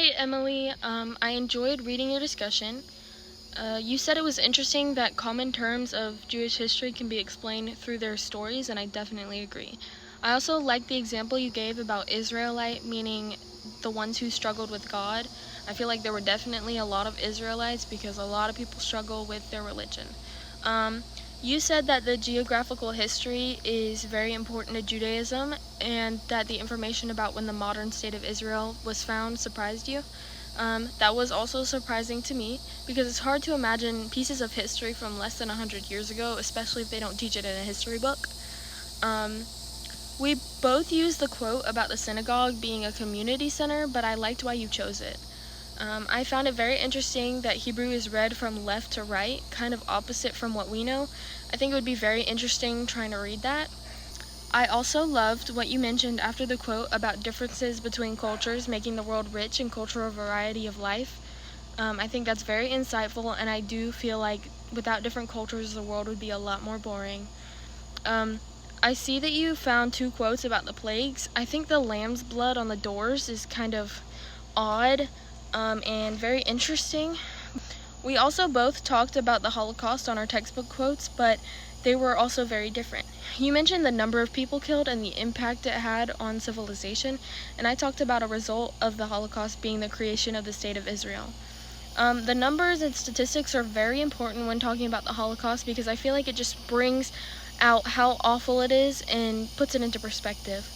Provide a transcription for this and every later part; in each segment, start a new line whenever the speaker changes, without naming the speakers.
Hi, Emily. I enjoyed reading your discussion. You said it was interesting that common terms of Jewish history can be explained through their stories, and I definitely agree. I also like the example you gave about Israelite, meaning the ones who struggled with God. I feel like there were definitely a lot of Israelites because a lot of people struggle with their religion. Um, you said that the geographical history is very important to Judaism and that the information about when the modern state of Israel was found surprised you. That was also surprising to me because it's hard to imagine pieces of history from less than 100 years ago, especially if they don't teach it in a history book. Um, we both used the quote about the synagogue being a community center, but I liked why you chose it. I found it very interesting that Hebrew is read from left to right, kind of opposite from what we know. I think it would be very interesting trying to read that. I also loved what you mentioned after the quote about differences between cultures making the world rich in cultural variety of life. I think that's very insightful, and I do feel like without different cultures, the world would be a lot more boring. Um, I see that you found two quotes about the plagues. I think the lamb's blood on the doors is kind of odd and very interesting. We also both talked about the Holocaust on our textbook quotes, but they were also very different. You mentioned the number of people killed and the impact it had on civilization, and I talked about a result of the Holocaust being the creation of the State of Israel. The numbers and statistics are very important when talking about the Holocaust because I feel like it just brings out how awful it is and puts it into perspective.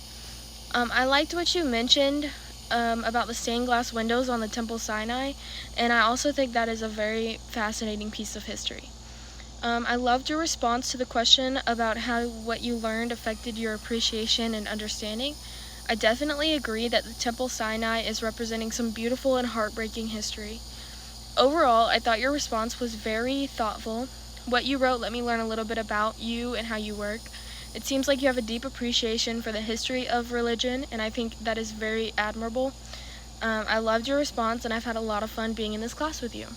I liked what you mentioned about the stained glass windows on the Temple Sinai, and I also think that is a very fascinating piece of history. I loved your response to the question about how what you learned affected your appreciation and understanding. I definitely agree that the Temple Sinai is representing some beautiful and heartbreaking history. Overall, I thought your response was very thoughtful. What you wrote let me learn a little bit about you and how you work. It seems like you have a deep appreciation for the history of religion, and I think that is very admirable. I loved your response, and I've had a lot of fun being in this class with you.